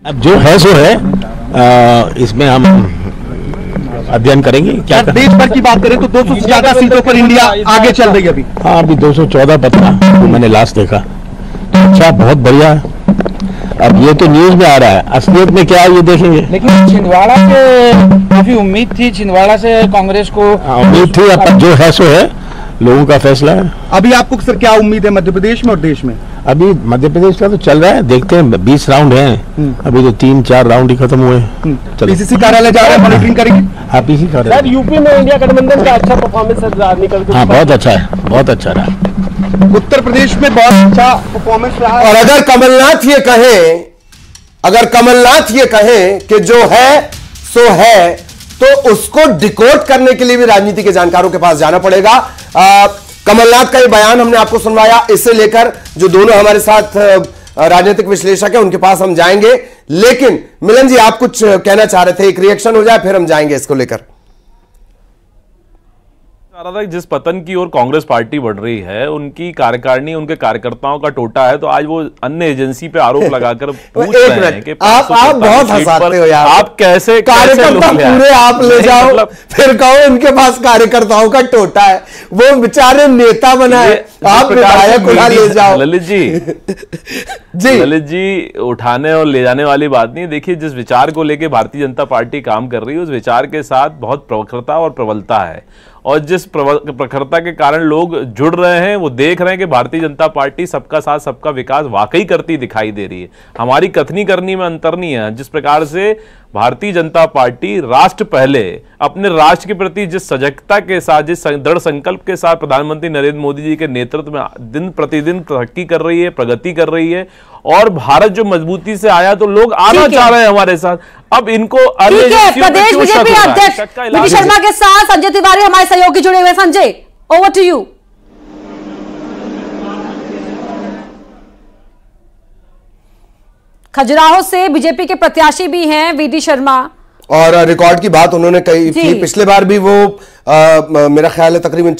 अब जो है सो है, इसमें हम अध्ययन करेंगे। क्या देश भर की बात करें तो 200 से ज्यादा सीटों पर इंडिया आगे चल रही है अभी। हाँ, अभी 214 पता तो मैंने लास्ट देखा। अच्छा, बहुत बढ़िया। अब ये तो न्यूज में आ रहा है, असलियत में क्या है ये देखेंगे। लेकिन छिंदवाड़ा से काफी उम्मीद थी, छिंदवाड़ा से कांग्रेस को उम्मीद थी। अब जो है सो है, लोगों का फैसला है। अभी आपको सर क्या उम्मीद है मध्य प्रदेश में और देश में? अभी मध्य प्रदेश का तो चल रहा है, देखते हैं। 20 राउंड हैं, अभी तो 3-4 राउंड ही खत्म हुए। पीसीसी कार्यालय जा रहे हैं, मॉनिटरिंग करेंगे। हाँ, पीसी कार्यालय। सर, यूपी में इंडिया गठबंधन का अच्छा परफॉर्मेंस निकल के। हाँ, बहुत अच्छा है, बहुत अच्छा रहा। उत्तर प्रदेश में बहुत अच्छा परफॉर्मेंस रहा। और अगर कमलनाथ ये कहें कि जो है सो है, तो उसको डिकोड करने के लिए भी राजनीति के जानकारों के पास जाना पड़ेगा। कमलनाथ का ये बयान हमने आपको सुनवाया, इससे लेकर जो दोनों हमारे साथ राजनीतिक विश्लेषक है उनके पास हम जाएंगे। लेकिन मिलन जी, आप कुछ कहना चाह रहे थे, एक रिएक्शन हो जाए फिर हम जाएंगे इसको लेकर। जिस पतन की ओर कांग्रेस पार्टी बढ़ रही है, उनकी कार्यकारिणी, उनके कार्यकर्ताओं का टोटा है, तो आज वो अन्य एजेंसी पे आरोप लगाकर पूछ रहे हैं कि आप बहुत हंसाते हो यार। आप कैसे कार्यकर्ता पूरे आप ले जाओ, फिर कहो इनके पास कार्यकर्ताओं का टोटा है। वो बेचारे नेता बनाए, आप विधायक उठा ले जाओ। ललित जी उठाने और ले जाने वाली बात नहीं। देखिए, जिस विचार को लेकर भारतीय जनता पार्टी काम कर रही है, उस विचार के साथ बहुत प्रखरता और प्रबलता है। और जिस प्रखरता के कारण लोग जुड़ रहे हैं, वो देख रहे हैं कि भारतीय जनता पार्टी सबका साथ सबका विकास वाकई करती दिखाई दे रही है। हमारी कथनी करनी में अंतर नहीं है। जिस प्रकार से भारतीय जनता पार्टी राष्ट्र पहले, अपने राष्ट्र के प्रति जिस सजगता के साथ, जिस दृढ़ संकल्प के साथ प्रधानमंत्री नरेंद्र मोदी जी के नेतृत्व में दिन प्रतिदिन तरक्की कर रही है, प्रगति कर रही है, और भारत जो मजबूती से आया तो लोग आना चाह रहे हैं हमारे साथ। अब इनको प्रदेश बीजेपी अध्यक्ष वीडी शर्मा के साथ संजय तिवारी हमारे सहयोगी जुड़े हुए। Sanjay, over to you. Khajuraho से बीजेपी के प्रत्याशी भी हैं वीडी शर्मा, और रिकॉर्ड की बात उन्होंने कही थी। पिछले बार भी वो मेरा ख्याल है तकरीबन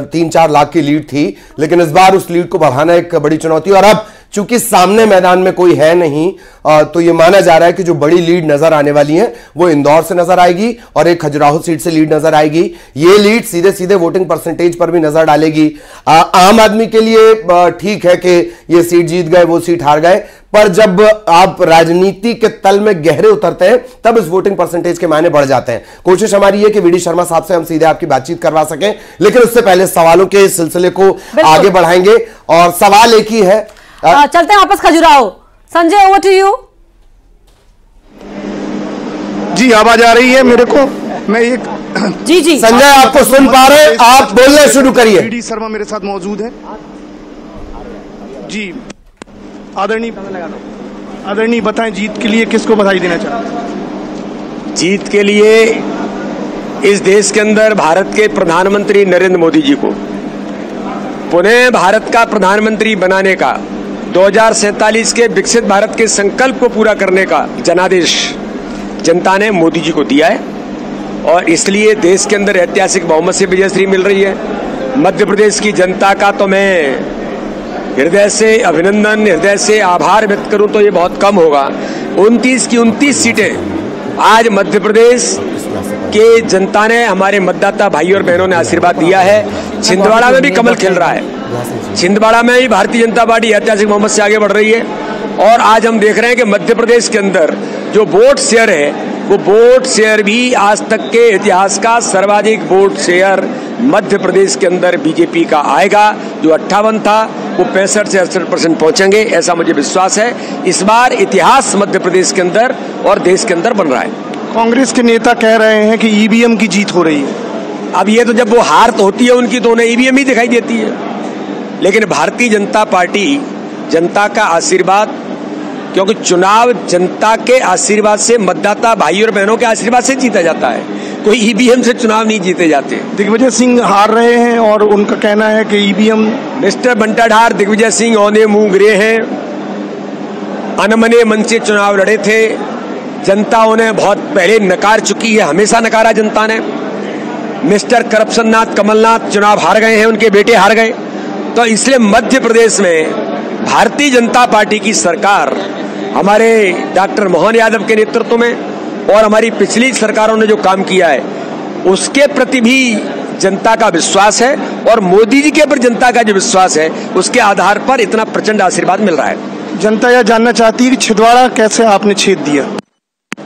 3-4 लाख की लीड थी, लेकिन इस बार उस लीड को बढ़ाना एक बड़ी चुनौती। और अब चूंकि सामने मैदान में कोई है नहीं, तो ये माना जा रहा है कि जो बड़ी लीड नजर आने वाली है वो इंदौर से नजर आएगी और एक खजुराहो सीट से लीड नजर आएगी। ये लीड सीधे सीधे वोटिंग परसेंटेज पर भी नजर डालेगी। आम आदमी के लिए ठीक है कि ये सीट जीत गए, वो सीट हार गए, पर जब आप राजनीति के तल में गहरे उतरते हैं तब इस वोटिंग परसेंटेज के मायने बढ़ जाते हैं। कोशिश हमारी है कि वीडी शर्मा साहब से हम सीधे आपकी बातचीत करवा सकें, लेकिन उससे पहले सवालों के सिलसिले को आगे बढ़ाएंगे। और सवाल एक ही है, चलते हैं वापस Khajuraho. Sanjay, over to you. जी, आवाज आ रही है मेरे को? मैं एक जी संजय आपको सुन पा रहे हैं, आप बोलना शुरू करिए। वीडी शर्मा मेरे साथ मौजूद है। जी आदरणीय बताएं, जीत के लिए किसको बधाई देना चाहते? जीत के लिए इस देश के अंदर भारत के प्रधानमंत्री नरेंद्र मोदी जी को पुनः भारत का प्रधानमंत्री बनाने का, 2047 के विकसित भारत के संकल्प को पूरा करने का जनादेश जनता ने मोदी जी को दिया है, और इसलिए देश के अंदर ऐतिहासिक बहुमत से विजयश्री मिल रही है। मध्य प्रदेश की जनता का तो मैं हृदय से अभिनंदन, हृदय से आभार व्यक्त करूं तो ये बहुत कम होगा। 29 की 29 सीटें आज मध्य प्रदेश के जनता ने, हमारे मतदाता भाई और बहनों ने आशीर्वाद दिया है। छिंदवाड़ा में भी कमल खिल रहा है। छिंदवाड़ा में भी भारतीय जनता पार्टी ऐतिहासिक बहुमत से आगे बढ़ रही है। और आज हम देख रहे हैं कि मध्य प्रदेश के अंदर जो वोट शेयर है, वो वोट शेयर भी आज तक के इतिहास का सर्वाधिक वोट शेयर मध्य प्रदेश के अंदर बीजेपी का आएगा। जो 58 था वो 65 से 68% पहुंचेंगे, ऐसा मुझे विश्वास है। इस बार इतिहास मध्य प्रदेश के अंदर और देश के अंदर बन रहा है। कांग्रेस के नेता कह रहे हैं कि ईवीएम की जीत हो रही है। अब ये तो जब वो हार तो होती है उनकी, तो उन्हें ईवीएम ही दिखाई देती है। लेकिन भारतीय जनता पार्टी, जनता का आशीर्वाद, क्योंकि चुनाव जनता के आशीर्वाद से, मतदाता भाई और बहनों के आशीर्वाद से जीता जाता है, कोई ईवीएम से चुनाव नहीं जीते जाते। दिग्विजय सिंह हार रहे हैं और उनका कहना है कि ईवीएम। मिस्टर बंटाढार, दिग्विजय सिंह औंधे मुंह गिरे हैं, अनमने मन से चुनाव लड़े थे। जनता उन्हें बहुत पहले नकार चुकी है, हमेशा नकारा जनता ने। मिस्टर करप्शन नाथ कमलनाथ चुनाव हार गए हैं, उनके बेटे हार गए। तो इसलिए मध्य प्रदेश में भारतीय जनता पार्टी की सरकार हमारे डॉक्टर मोहन यादव के नेतृत्व में और हमारी पिछली सरकारों ने जो काम किया है उसके प्रति भी जनता का विश्वास है और मोदी जी के ऊपर जनता का जो विश्वास है उसके आधार पर इतना प्रचंड आशीर्वाद मिल रहा है। जनता यह जानना चाहती है कि छिंदवाड़ा कैसे आपने छेद दिया?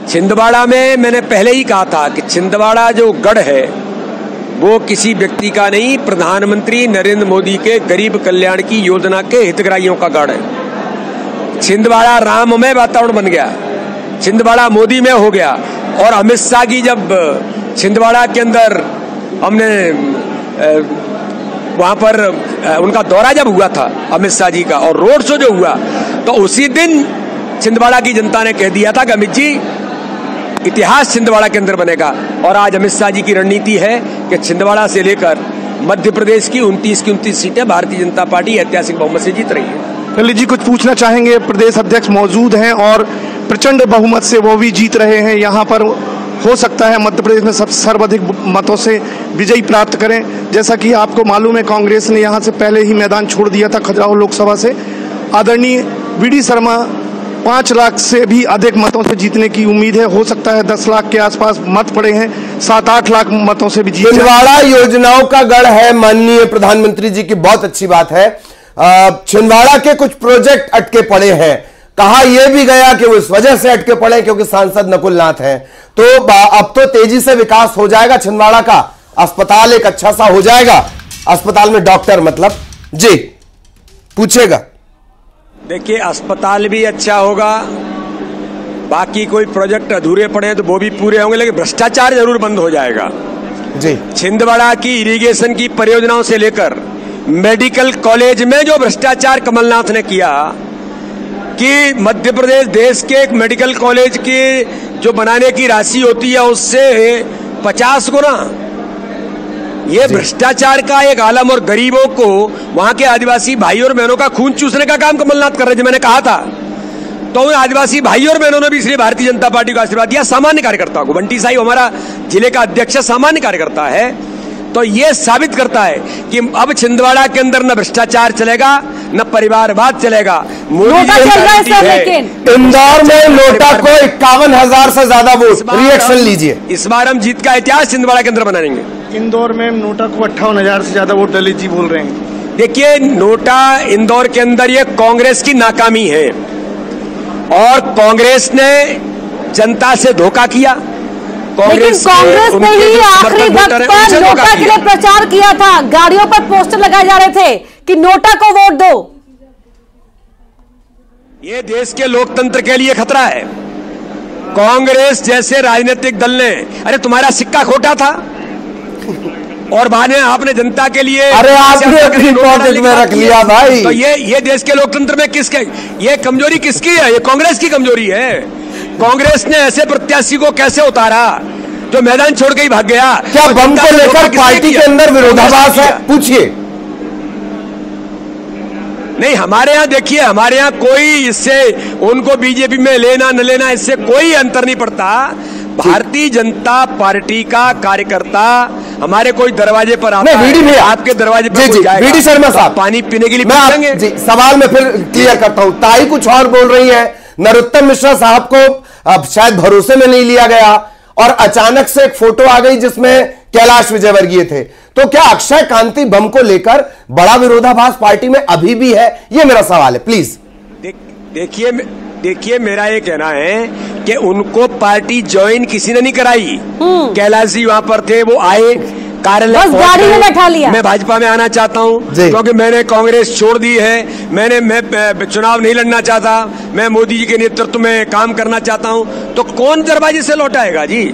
छिंदवाड़ा में मैंने पहले ही कहा था कि छिंदवाड़ा जो गढ़ है वो किसी व्यक्ति का नहीं, प्रधानमंत्री नरेंद्र मोदी के गरीब कल्याण की योजना के हितग्राहियों का गढ़ है। छिंदवाड़ा राममय वातावरण बन गया, छिंदवाड़ा मोदी में हो गया। और अमित शाह की जब छिंदवाड़ा के अंदर हमने वहां पर उनका दौरा जब हुआ था अमित शाह जी का और रोड शो जो हुआ तो उसी दिन छिंदवाड़ा की जनता ने कह दिया था कि अमित जी इतिहास छिंदवाड़ा के अंदर बनेगा। और आज अमित शाह जी की रणनीति है कि छिंदवाड़ा से लेकर मध्य प्रदेश की 29 सीटें भारतीय जनता पार्टी ऐतिहासिक बहुमत से जीत रही है। ललित जी कुछ पूछना चाहेंगे? प्रदेश अध्यक्ष मौजूद हैं और प्रचंड बहुमत से वो भी जीत रहे हैं, यहाँ पर हो सकता है मध्य प्रदेश में सबसे सर्वाधिक मतों से विजयी प्राप्त करें। जैसा कि आपको मालूम है कांग्रेस ने यहाँ से पहले ही मैदान छोड़ दिया था खजुराहो लोकसभा से। आदरणीय वी.डी. शर्मा 5 लाख से भी अधिक मतों से जीतने की उम्मीद है, हो सकता है 10 लाख के आसपास मत पड़े हैं, 7-8 लाख मतों से भी जीत। छिंदवाड़ा योजनाओं का गढ़ है, माननीय प्रधानमंत्री जी की बहुत अच्छी बात है। छिंदवाड़ा के कुछ प्रोजेक्ट अटके पड़े हैं, कहा यह भी गया कि वो इस वजह से अटके पड़े क्योंकि सांसद नकुल नाथ हैं। तो अब तो तेजी से विकास हो जाएगा छिंदवाड़ा का, अस्पताल एक अच्छा सा हो जाएगा, अस्पताल में डॉक्टर मतलब जी पूछेगा। देखिए अस्पताल भी अच्छा होगा, बाकी कोई प्रोजेक्ट अधूरे पड़े हैं तो वो भी पूरे होंगे, लेकिन भ्रष्टाचार जरूर बंद हो जाएगा जी। छिंदवाड़ा की इरिगेशन की परियोजनाओं से लेकर मेडिकल कॉलेज में जो भ्रष्टाचार कमलनाथ ने किया कि मध्य प्रदेश देश के एक मेडिकल कॉलेज के जो बनाने की राशि होती है उससे 50 गुना, ये भ्रष्टाचार का एक आलम और गरीबों को, वहां के आदिवासी भाई और बहनों का खून चूसने का काम कमलनाथ कर रहे थे। मैंने कहा था तो उन आदिवासी भाई और बहनों ने भी इसलिए भारतीय जनता पार्टी को आशीर्वाद दिया। सामान्य कार्यकर्ता को, बंटी साहिब हमारा जिले का अध्यक्ष सामान्य कार्यकर्ता है, तो ये साबित करता है कि अब छिंदवाड़ा के अंदर न भ्रष्टाचार चलेगा न परिवारवाद चलेगा। मोदी जी इंदौर में नोटा को 51,000 से ज्यादा वोट, रिएक्शन लीजिए। इस बार हम जीत का इतिहास छिंदवाड़ा के अंदर बनाएंगे। इंदौर में नोटा को 58,000 से ज्यादा वोट ललित जी बोल रहे हैं। देखिए नोटा इंदौर के अंदर ये कांग्रेस की नाकामी है और कांग्रेस ने जनता से धोखा किया। लेकिन कांग्रेस ने ही आखिरी वक्त पर नोटा के लिए प्रचार किया था, गाड़ियों पर पोस्टर लगाए जा रहे थे कि नोटा को वोट दो। ये देश के लोकतंत्र के लिए खतरा है। कांग्रेस जैसे राजनीतिक दल ने, अरे तुम्हारा सिक्का खोटा था और बाद में आपने जनता के लिए, अरे आपने अपनी पॉकेट में रख लिया भाई। तो ये देश के लोकतंत्र में किसके, ये कमजोरी किसकी है? ये कांग्रेस की कमजोरी है। कांग्रेस ने ऐसे प्रत्याशी को कैसे उतारा जो मैदान छोड़ के ही भाग गया? क्या बम को लेकर पार्टी के अंदर विरोधाभास है? पूछिए। नहीं, हमारे यहाँ देखिए, हमारे यहाँ कोई इससे उनको बीजेपी में लेना न लेना इससे कोई अंतर नहीं पड़ता। भारतीय जनता पार्टी का कार्यकर्ता हमारे कोई दरवाजे पर आता है, आपके दरवाजे पर कोई जाएगा, वी.डी. शर्मा साहब पानी पीने के लिए पूछेंगे जी। सवाल में फिर क्लियर करता हूं, ताई कुछ और बोल रही है। नरोत्तम मिश्रा साहब को अब शायद भरोसे में नहीं लिया गया और अचानक से एक फोटो आ गई जिसमें कैलाश विजयवर्गीय थे। तो क्या अक्षय कांति बम को लेकर बड़ा विरोधाभास पार्टी में अभी भी है? ये मेरा सवाल है, प्लीज। देखिए मेरा ये कहना है कि उनको पार्टी ज्वाइन किसी ने नहीं कराई। कैलाश जी वहां पर थे, वो आए कार्यालय, गाड़ी में बैठा लिया। मैं भाजपा में आना चाहता हूं क्योंकि मैंने कांग्रेस छोड़ दी है, मैं चुनाव नहीं लड़ना चाहता, मैं मोदी जी के नेतृत्व में काम करना चाहता हूं। तो कौन दरवाजे से लौटाएगा जी?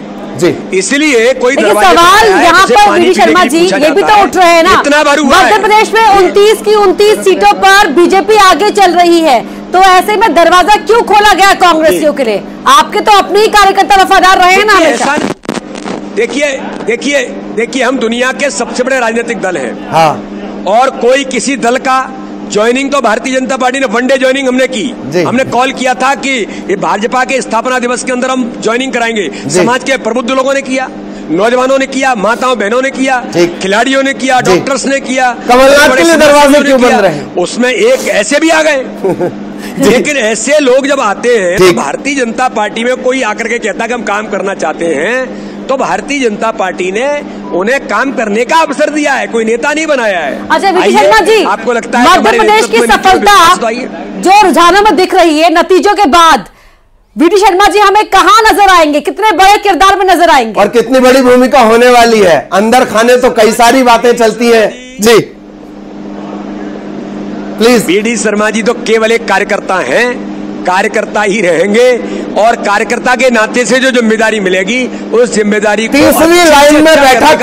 इसलिए कोई सवाल यहाँ पर वी.डी. शर्मा जी ये भी तो उठ रहे हैं ना, मध्य प्रदेश में 29 की 29 सीटों पर बीजेपी आगे चल रही है, तो ऐसे में दरवाजा क्यों खोला गया कांग्रेसियों के लिए? आपके तो अपने ही कार्यकर्ता वफादार रहे हैं ना हमेशा। देखिए हम दुनिया के सबसे बड़े राजनीतिक दल हैं। हाँ। और कोई किसी दल का ज्वाइनिंग तो भारतीय जनता पार्टी ने वनडे ज्वाइनिंग हमने की। हमने कॉल किया था कि ये भाजपा के स्थापना दिवस के अंदर हम ज्वाइनिंग कराएंगे। समाज के प्रबुद्ध लोगों ने किया, नौजवानों ने किया, माताओं बहनों ने किया, खिलाड़ियों ने किया, डॉक्टर्स ने किया। कमलनाथ के लिए दरवाजे क्यों बंद रहे? उसमें एक ऐसे भी आ गए लेकिन ऐसे लोग जब आते हैं तो भारतीय जनता पार्टी में कोई आकर के कहता कि हम काम करना चाहते हैं, तो भारतीय जनता पार्टी ने उन्हें काम करने का अवसर दिया है, कोई नेता नहीं बनाया है। अच्छा वीडी शर्मा जी, आपको लगता है मध्य प्रदेश की सफलता जो रुझानों में दिख रही है नतीजों के बाद, वीडी शर्मा जी हमें कहां नजर आएंगे, कितने बड़े किरदार में नजर आएंगे और कितनी बड़ी भूमिका होने वाली है? अंदर खाने तो कई सारी बातें चलती हैं जी। प्लीज। वीडी शर्मा जी तो केवल एक कार्यकर्ता हैं, कार्यकर्ता ही रहेंगे और कार्यकर्ता के नाते से जो जिम्मेदारी मिलेगी उस जिम्मेदारी को तीसरी लाइन में बैठा